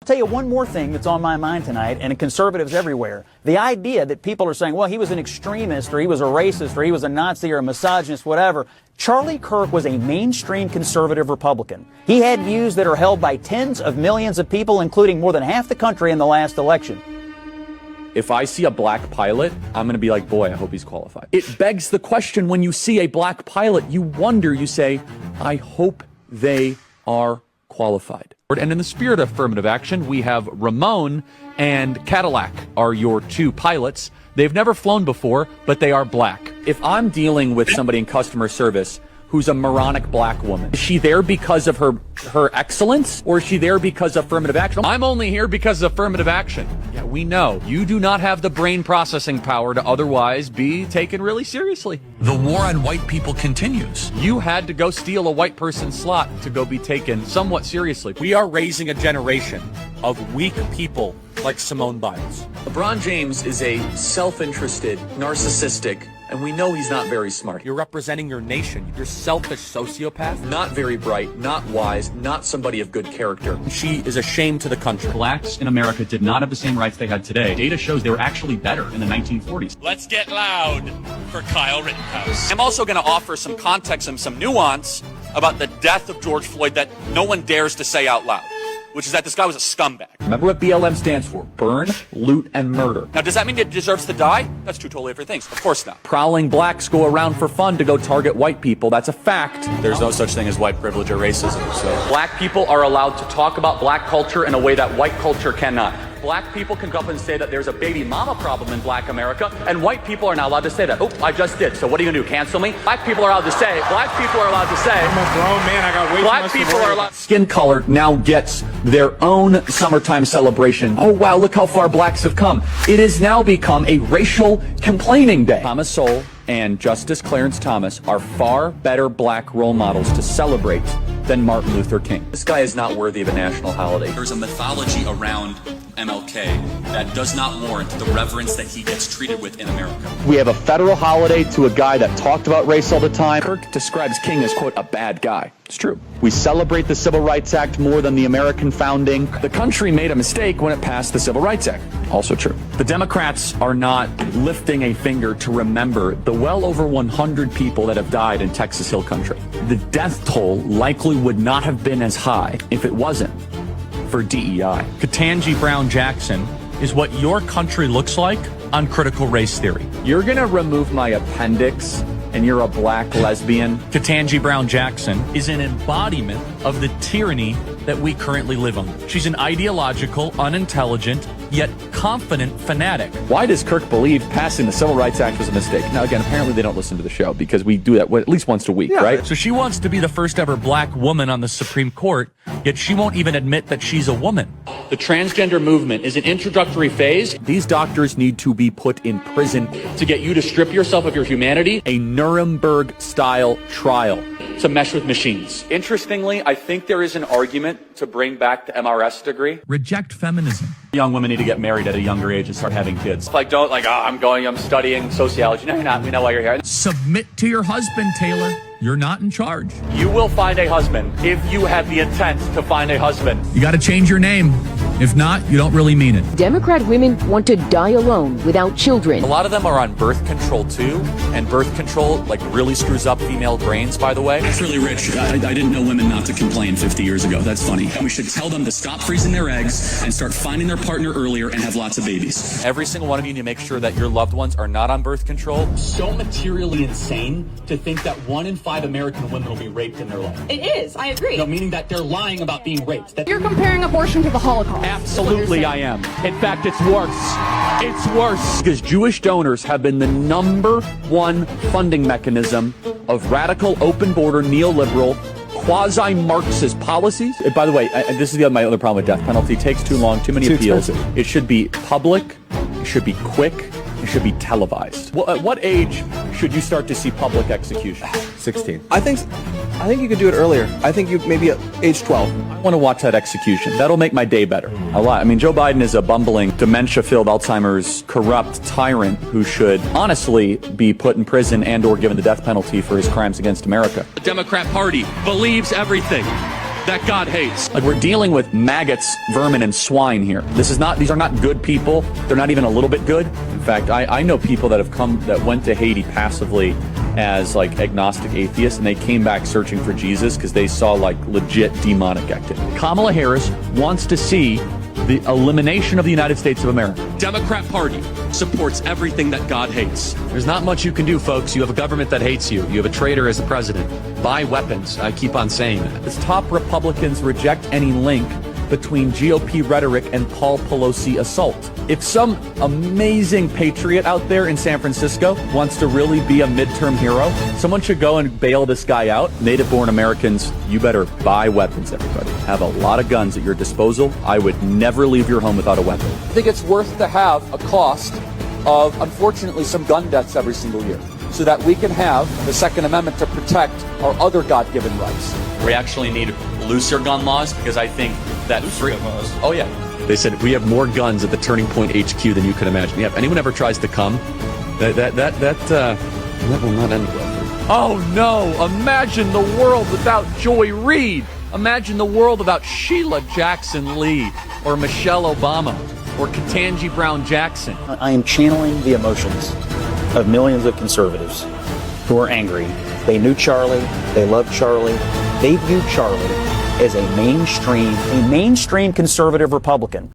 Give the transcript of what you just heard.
Tell you one more thing that's on my mind tonight, and conservatives everywhere. The idea that people are saying, well, he was an extremist, or he was a racist, or he was a Nazi, or a misogynist, whatever. Charlie Kirk was a mainstream conservative Republican. He had views that are held by tens of millions of people, including more than half the country in the last election. If I see a black pilot, I'm going to be like, boy, I hope he's qualified. It begs the question, when you see a black pilot, you wonder, you say, I hope they are qualified. And in the spirit of affirmative action, we have Ramon and Cadillac are your two pilots. They've never flown before, but they are black. If I'm dealing with somebody in customer service who's a moronic black woman, is she there because of her excellence, or is she there because of affirmative action? I'm only here because of affirmative action. Yeah, we know. You do not have the brain processing power to otherwise be taken really seriously. The war on white people continues. You had to go steal a white person's slot to go be taken somewhat seriously. We are raising a generation of weak people like Simone Biles. LeBron James is a self-interested, narcissistic, and we know he's not very smart. You're representing your nation. You're selfish sociopath. Not very bright, not wise, not somebody of good character. She is a shame to the country. Blacks in America did not have the same rights they had today. Data shows they were actually better in the 1940s. Let's get loud for Kyle Rittenhouse. I'm also going to offer some context and some nuance about the death of George Floyd that no one dares to say out loud, which is that this guy was a scumbag. Remember what BLM stands for? Burn, loot, and murder. Now, does that mean it deserves to die? That's two totally different things. Of course not. Prowling blacks go around for fun to go target white people. That's a fact. There's no such thing as white privilege or racism, so. Black people are allowed to talk about black culture in a way that white culture cannot. Black people can go up and say that there's a baby mama problem in black America, and white people are not allowed to say that. Oh, I just did. So what are you going to do, cancel me? Black people are allowed to say, I'm a grown man, I got way black too much people are allowed. Skin color now gets their own summertime celebration. Oh, wow, look how far blacks have come. It has now become a racial complaining day. Thomas Sowell and Justice Clarence Thomas are far better black role models to celebrate than Martin Luther King. This guy is not worthy of a national holiday. There's a mythology around MLK that does not warrant the reverence that he gets treated with in America. We have a federal holiday to a guy that talked about race all the time. Kirk describes King as, quote, a bad guy. It's true. We celebrate the Civil Rights Act more than the American founding. The country made a mistake when it passed the Civil Rights Act. Also true. The Democrats are not lifting a finger to remember the well over 100 people that have died in Texas Hill Country. The death toll likely would not have been as high if it wasn't for DEI. Ketanji Brown Jackson is what your country looks like on critical race theory. You're gonna remove my appendix and you're a black lesbian? Ketanji Brown Jackson is an embodiment of the tyranny that we currently live under. She's an ideological, unintelligent, yet confident fanatic. Why does Kirk believe passing the Civil Rights Act was a mistake? Now, again, apparently they don't listen to the show because we do that at least once a week, right? So she wants to be the first ever black woman on the Supreme Court, yet she won't even admit that she's a woman. The transgender movement is an introductory phase. These doctors need to be put in prison to get you to strip yourself of your humanity. A Nuremberg-style trial to mesh with machines. Interestingly, I think there is an argument to bring back the MRS degree. Reject feminism. Young women need to get married at a younger age and start having kids. I'm studying sociology. No, you're not. We know why you're here. Submit to your husband, Taylor. You're not in charge. You will find a husband if you have the intent to find a husband. You got to change your name. If not, you don't really mean it. Democrat women want to die alone without children. A lot of them are on birth control too, and birth control really screws up female brains, by the way. That's really rich. I didn't know women not to complain 50 years ago. That's funny. We should tell them to stop freezing their eggs and start finding their partner earlier and have lots of babies. Every single one of you need to make sure that your loved ones are not on birth control. So materially insane to think that 1 in 5 American women will be raped in their life. It is, I agree. No, meaning that they're lying about being raped. You're comparing abortion to the Holocaust. Absolutely I am. In fact, it's worse. It's worse. Because Jewish donors have been the #1 funding mechanism of radical, open border, neoliberal, quasi-Marxist policies. And by the way, this is my other problem with death penalty. It takes too long, too many appeals. It should be public, it should be quick, it should be televised. Well, at what age should you start to see public execution? 16. I think you could do it earlier. I think you maybe at age 12. I want to watch that execution. That'll make my day better. A lot. I mean, Joe Biden is a bumbling, dementia-filled, Alzheimer's, corrupt tyrant who should honestly be put in prison and or given the death penalty for his crimes against America. The Democrat Party believes everything. that God hates. Like, we're dealing with maggots, vermin, and swine here. These are not good people. They're not even a little bit good. In fact, I know people that went to Haiti passively as like agnostic atheists, and they came back searching for Jesus because they saw like legit demonic activity. Kamala Harris wants to see the elimination of the United States of America. Democrat Party supports everything that God hates. There's not much you can do, folks. You have a government that hates you. You have a traitor as the president. Buy weapons. I keep on saying that. As top Republicans reject any link between GOP rhetoric and Paul Pelosi assault. If some amazing patriot out there in San Francisco wants to really be a midterm hero, someone should go and bail this guy out. Native-born Americans, you better buy weapons, everybody. Have a lot of guns at your disposal. I would never leave your home without a weapon. I think it's worth to have a cost of, unfortunately, some gun deaths every single year, so that we can have the Second Amendment to protect our other God-given rights. We actually need looser gun laws because I think that Oh yeah. They said we have more guns at the Turning Point HQ than you can imagine. Yeah, if anyone ever tries to come, that will not end well. Oh no! Imagine the world without Joy Reid. Imagine the world without Sheila Jackson Lee or Michelle Obama or Ketanji Brown Jackson. I am channeling the emotions of millions of conservatives who are angry. They knew Charlie. They loved Charlie. They viewed Charlie as a mainstream conservative Republican.